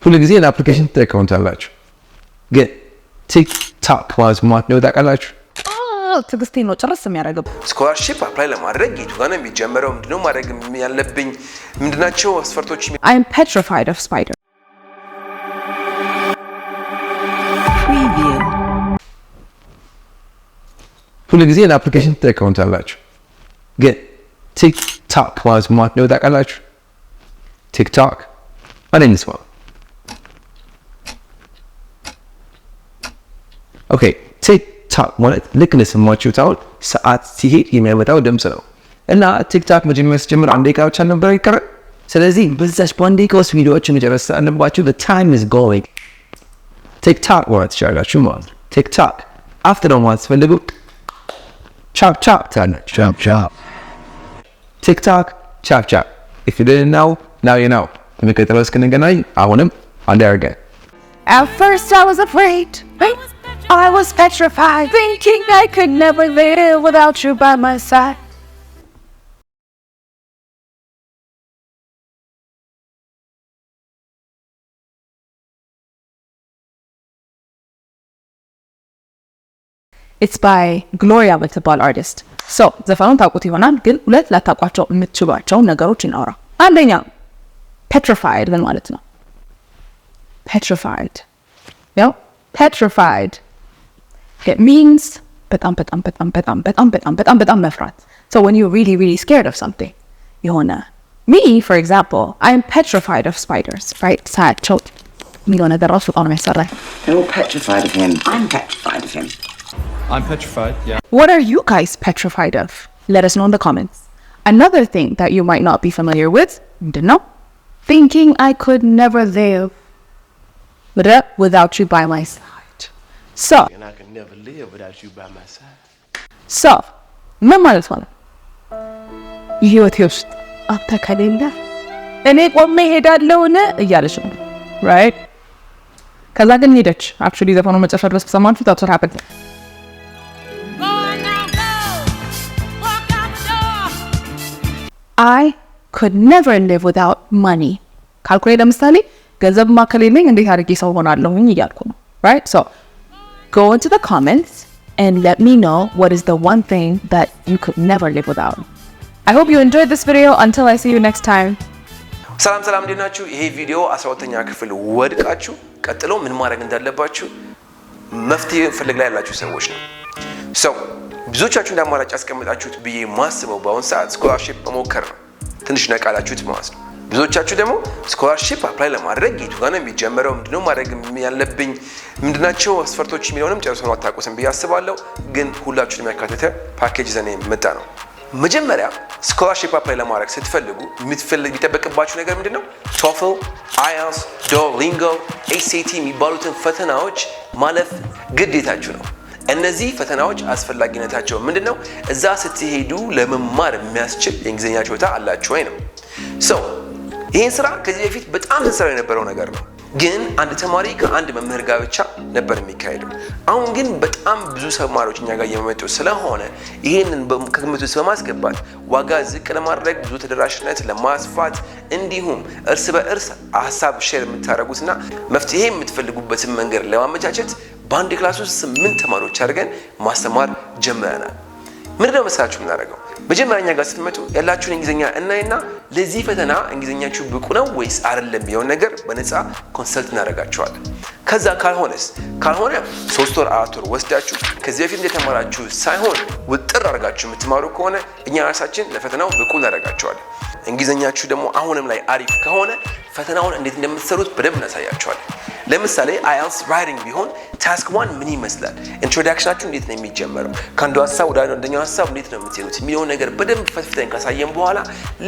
ሁሉ ጊዜ ለአፕሊኬሽን ትጠቀሙታላችሁ ግን ቲክቶክ ማለት ነው ታውቃላችሁ? ትግስቴን ነው ጨርስ የሚያደርገው። ስኮላርሺፕ አፕላይ ለማድረግ የቱ ጋር ነው የሚጀምረው? ምንድነው ማድረግ ያለብኝ? ምንድናቸው መስፈርቶች? I am petrified of spiders. ሁሉ ጊዜ ለአፕሊኬሽን ትጠቀሙታላችሁ ግን ቲክቶክ ማለት ነው ታውቃላችሁ? ቲክቶክ ማለት ነው። ኦኬ ቲክቶክ ማለት ልክ እንደሰማችሁት አሁን ሰዓት ሲሄድ የሚያመጣው ድምፅ ነው እና ቲክቶክ መጀመሪያ ሲጀምር አንድ ደቂቃ ብቻ ነበር ይቀር። ስለዚህ በዛች በአንድ ደቂቃ ውስጥ ቪዲዮዎችን መጨረስ አለባችሁ። the time is going ቲክቶክ ማለት ትችላላችሁ ማለት ነው። ቲክቶክ አፍተር ነው ማለት ትፈልጉ ቻፕ ቻፕ ታናችሁ ቻፕ ቻፕ ቲክቶክ ቻፕ ቻፕ if you didn't know now you know። የሚቀጥለው እስክንገናኝ አሁንም አንድ አድርገን At first I was afraid, I was petrified, thinking I could never live without you by my side. It's by Gloria የምትባል artist. So ዘፈኑን ታውቁት ይሆናል ግን ሁለት ላታውቋቸው የምትችሏቸው ነገሮች እናውራ። አንደኛ petrified ምን ማለት ነው? Petrified. Yeah, petrified. It means በጣም መፍራት. So when you're really scared of something, የሆነ me for example, I am petrified of spiders, right? ሳያቸው የሚለው ነገር ራሱ በጣም ነው የሚያስፈራኝ. They're all petrified of him. I'm petrified of him. I'm petrified, yeah. What are you guys petrified of? Let us know in the comments. Another thing that you might not be familiar with, didn't know? Thinking I could never live without you by my side. So, and I can never live without you by my side. So, ምን ማለት ነው? ህይወቴ ውስጥ አንተ ከሌለ እኔ ቆሜ ሄዳለሁን እያለች ነው, right? ከዛ ግን ሄደች. Actually ዘፈኑ መጨረሻ ድረስ ተሰማችሁ? That's what happened. I could never live without money. ካልኩሌት ለምሳሌ ገንዘብ ማከሌለኝ እንዴት አድርጌ ሰው ሆናለሁኝ እያልኩ ነው, right? So go into the comments and let me know what is the one thing that you could never live without. I hope you enjoyed this video. Until I see you next time. ሰላም እንዴት ናችሁ? ይሄ ቪዲዮ 12ኛ ክፍል ወድቃችሁ ቀጥሎ ምን ማድረግ እንዳለባችሁ መፍትሄ ፈልግ ላይ ያላችሁ ሰዎች ነው። So ብዙዎቻችሁ እንዳማራጭ ያስቀምጣችሁት ብዬ ማስበው በአሁን ሰዓት ስኮላርሺፕ መሞከር ነው። ትንሽ ነቃላችሁት ማለት ነው። ብዙዎቻችሁ ደግሞ ስኮላርሺፕ አፕላይ ለማድረግ የቱ ጋር ነው የሚጀምረው? ምንድነው ማድረግ ያለብኝ? ምንድናቸው መስፈርቶች የሚለውንም ጨርሶ አታውቁትም ብዬ አስባለሁ። ግን ሁላችሁንም ያካተተ ፓኬጅ ዘኔ መጣ ነው። መጀመሪያ ስኮላርሺፕ አፕላይ ለማድረግ ስትፈልጉ የሚጠበቅባችሁ ነገር ምንድነው? TOEFL፣ IELTS፣ Duolingo፣ ACT የሚባሉትን ፈተናዎች ማለፍ ግዴታችሁ ነው። እነዚህ ፈተናዎች አስፈላጊነታቸው ምንድነው? እዛ ስትሄዱ ለመማር የሚያስችል የእንግሊዝኛ ችሎታ አላችሁ ወይ ነው። ሶ ይሄን ስራ ከዚህ በፊት በጣም ስንሰራ የነበረው ነገር ነው። ግን አንድ ተማሪ ከአንድ መምህር ጋር ብቻ ነበር የሚካሄደው። አሁን ግን በጣም ብዙ ተማሪዎች እኛ ጋር እየመጡ ስለሆነ ይሄንን ከግምት ውስጥ በማስገባት ዋጋ ዝቅ ለማድረግ ብዙ ተደራሽነት ለማስፋት እንዲሁም እርስ በእርስ ሀሳብ ሼር የምታደርጉትና መፍትሄ የምትፈልጉበትን መንገድ ለማመቻቸት በአንድ ክላስ ውስጥ 8 ተማሪዎች አድርገን ማስተማር ጀምረናል። ምንድነው መሰላችሁ የምናደርገው? መጀመሪያ ጋር ስትመጡ ያላችሁን እንግሊዝኛ እናይና ለዚህ ፈተና እንግሊዝኛችሁ ብቁ ነው ወይስ አይደለም የሚለውን ነገር በነፃ ኮንሰልት እናደርጋችኋለን። ከዛ ካልሆነ 3 ወር 4 ወር ወስዳችሁ ከዚህ በፊት እንደተማራችሁ ሳይሆን ውጥር አድርጋችሁ የምትማሩ ከሆነ እኛ ራሳችን ለፈተናው ብቁ እናደርጋችኋለን። እንግሊዝኛችሁ ደግሞ አሁንም ላይ አሪፍ ከሆነ ፈተናውን እንዴት እንደምትሰሩት በደንብ እናሳያችኋለን። ለምሳሌ IELTS ራይቲንግ ቢሆን ታስክ 1 ምን ይመስላል? ኢንትሮዳክሽናችሁ እንዴት ነው የሚጀመረው? ከአንዱ ሀሳብ ወደ አንደኛው ሀሳብ እንዴት ነው የምትሄዱት የሚለውን ነገር በደንብ ፈትፍተን ካሳየን በኋላ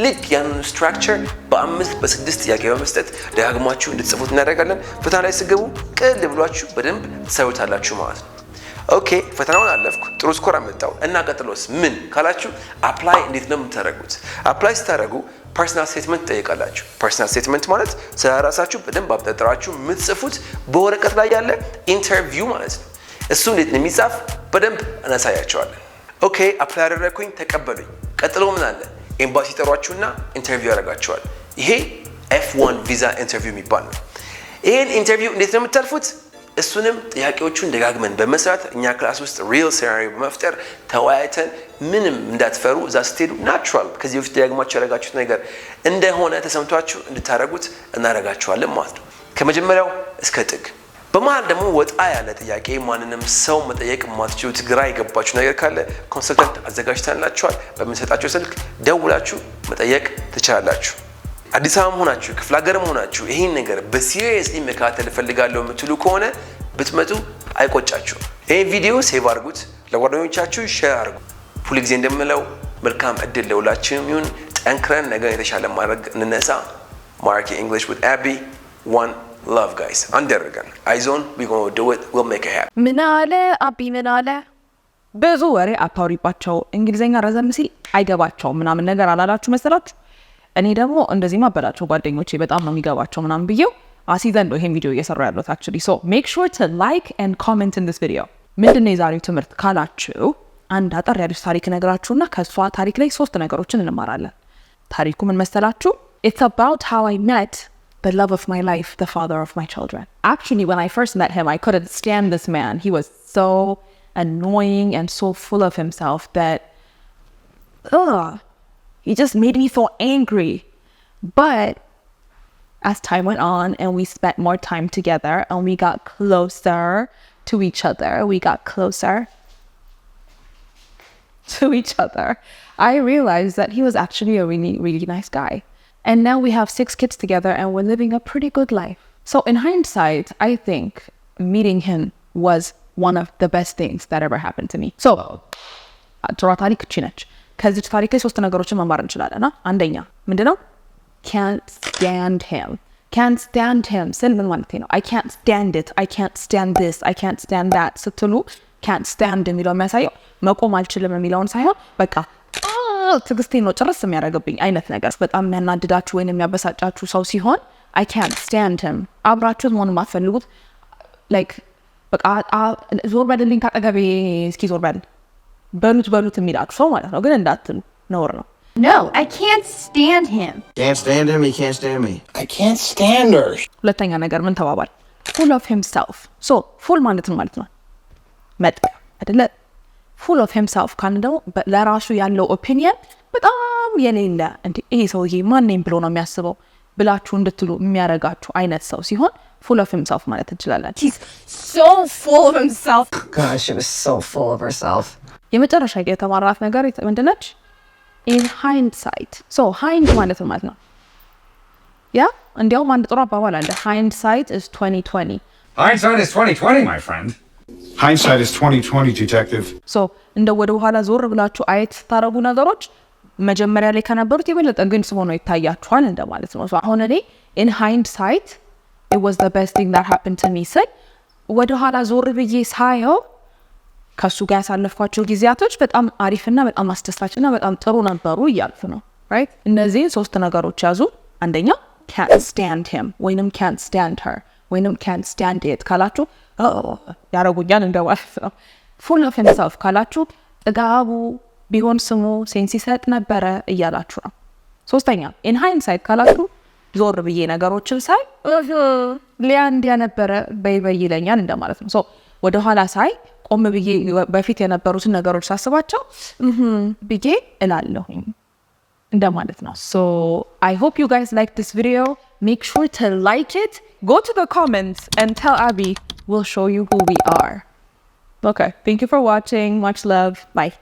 ልክ ያንን ስትራክቸር በ5 በ6 ጥያቄ በመስጠት ደጋግማችሁ እንድትጽፉት እናደርጋለን። ፈተና ላይ ስገቡ ቅል ብሏችሁ በደንብ ትሰሩታላችሁ ማለት ነው። ኦኬ ፈተናውን አለፍኩ፣ ጥሩ ስኮር አመጣው እና ቀጥሎስ ምን ካላችሁ አፕላይ እንዴት ነው የምታደርጉት? አፕላይ ስታደርጉ ፐርሰናል ስቴትመንት ጠይቃላችሁ። ፐርሰናል ስቴትመንት ማለት ስለራሳችሁ በደንብ አብጠጥራችሁ የምትጽፉት በወረቀት ላይ ያለ ኢንተርቪው ማለት ነው። እሱ እንዴት ነው የሚጻፍ በደንብ እናሳያቸዋለን። ኦኬ አፕላይ አደረኩኝ፣ ተቀበሉኝ። ቀጥሎ ምን አለ? ኤምባሲ ጠሯችሁና ኢንተርቪው ያደርጋችኋል። ይሄ F1 ቪዛ ኢንተርቪው የሚባል ነው። ይህን ኢንተርቪው እንዴት ነው የምታልፉት? እሱንም ጥያቄዎቹን ደጋግመን በመስራት እኛ ክላስ ውስጥ ሪል ሴናሪዮ በመፍጠር ተወያይተን ምንም እንዳትፈሩ እዛ ስትሄዱ ናቹራል ከዚህ በፊት ደጋግማችሁ ያደረጋችሁት ነገር እንደሆነ ተሰምቷችሁ እንድታደርጉት እናደርጋችኋለን ማለት ነው ከመጀመሪያው እስከ ጥግ። በመሀል ደግሞ ወጣ ያለ ጥያቄ ማንንም ሰው መጠየቅ የማትችሉት ግራ የገባችሁ ነገር ካለ ኮንሰልታንት አዘጋጅተንላችኋል። በምንሰጣችሁ ስልክ ደውላችሁ መጠየቅ ትችላላችሁ። አዲስ አበባ ሆናችሁ ክፍለ ሀገርም ሆናችሁ ይህን ነገር በሲሪየስሊ መከታተል እፈልጋለሁ የምትሉ ከሆነ ብትመጡ አይቆጫችሁ። ይህን ቪዲዮ ሴቭ አድርጉት፣ ለጓደኞቻችሁ ሼር አድርጉ። ሁል ጊዜ እንደምለው መልካም እድል ለሁላችንም ይሁን። ጠንክረን ነገር የተሻለ ማድረግ እንነሳ። ማራኪ እንግሊሽ with Abby. One love guys. አንደርገን አይዞን we gonna do it. We'll make it happen. ምን አለ አቢ ምን አለ? ብዙ ወሬ አታውሪባቸው፣ እንግሊዘኛ ረዘም ሲል አይገባቸውም ምናምን ነገር አላላችሁ መሰላችሁ? እኔ ደግሞ እንደዚህ ማበላቸው ጓደኞቼ በጣም ነው የሚገባቸው ምናምን ብዬው አሲዘን ነው ይሄን ቪዲዮ እየሰራ ያለሁት actually. So make sure to like and comment in this video. ምንድነው የዛሬው ትምህርት ካላችሁ አንድ አጠር ያለች ታሪክ ነግራችሁና ከሷ ታሪክ ላይ 3 ነገሮችን እንማራለን። ታሪኩ ምን መሰላችሁ? It's about how I met the love of my life, the father of my children. Actually, when I first met him, I couldn't stand this man. He was so annoying and so full of himself that he just made me so angry. But as time went on and we spent more time together and we got closer to each other, I realized that he was actually a really, really nice guy. And now we have 6 kids together and we're living a pretty good life. So in hindsight, I think meeting him was one of the best things that ever happened to me. So, ጥሩ ታሪክ እቺ ነች። ከዚህ ታሪክ ላይ 3 ነገሮችን መማር እንችላለን። አንደኛ ምንድነው? Can't stand him ስል ምን ማለት ነው? I can't stand it, I can't stand this, I can't stand that ስትሉ can't stand የሚለው የሚያሳየው መቆም አልችልም የሚለውን ሳይሆን በቃ ትግስቴን ነው ጭርስ የሚያደርግብኝ አይነት ነገር። በጣም የሚያናድዳችሁ ወይም የሚያበሳጫችሁ ሰው ሲሆን I can't stand him። አብራችሁት መሆን የማትፈልጉት like በቃ ዞር በልልኝ ካጠገቤ እስኪ ዞር በሉት የሚላችሁ ሰው ማለት ነው። ግን እንዳትሉ ነውር ነው። No, I can't stand him. Can't stand him, he can't stand me. I can't stand her. ሁለተኛ ነገር ምን ተባባል? full of himself. So full ማለት ነው መጥ አይደለ? full of himself ካልን ደግሞ ለራሱ ያለው ኦፒኒየን በጣም የሌለ እንዴ ይሄ ሰውዬ ማንንም ብሎ ነው የሚያስበው ብላችሁ እንድትሉ የሚያረጋችሁ አይነት ሰው ሲሆን full of himself ማለት እንችላለን። He's so full of himself. God, she was so full of herself. የመጨረሻ የተማራት ነገር ምንድነች? in hindsight. So hind ማለት ነው ያ እንዲያውም አንድ ጥሩ አባባል አለ hindsight is 2020. Hindsight is 2020, my friend. Hindsight is 2020, detective. So እንደ ወደ ኋላ ዞር ብላችሁ አየት ታረጉ ነገሮች መጀመሪያ ላይ ከነበሩት የበለጠ ግልጽ ሆኖ ይታያችኋል እንደማለት ነው። So አሁን እኔ in hindsight it was the best thing that happened to me ስል ወደ ኋላ ዞር ብዬ ሳየው ከሱ ጋር ያሳለፍኳቸው ጊዜያቶች በጣም አሪፍና በጣም አስደሳችና በጣም ጥሩ ነበሩ እያልኩ ነው። right? እነዚህን 3 ነገሮች ያዙ። አንደኛ can't stand him ወይንም can't stand her ወይንም can't stand it ካላችሁ ያረጉኛል እንደማለት ነው። full of himself ካላችሁ ጥጋቡ ቢሆን ስሙ ሴንስ ይሰጥ ነበረ እያላችሁ ነው። ሶስተኛ in hindsight ካላችሁ ዞር ብዬ ነገሮችን ሳይ ሊያ እንዲያ ነበረ በይ ይለኛል እንደማለት ነው። so ወደ ኋላ ሳይ ቆም ብዬ በፊት የነበሩትን ነገሮች ሳስባቸው ብዬ እላለሁ እንደማለት ነው። So I hope you guys like this video. Make sure to like it. Go to the comments and tell Abby. We'll show you who we are. Okay, thank you for watching. Much love. Bye.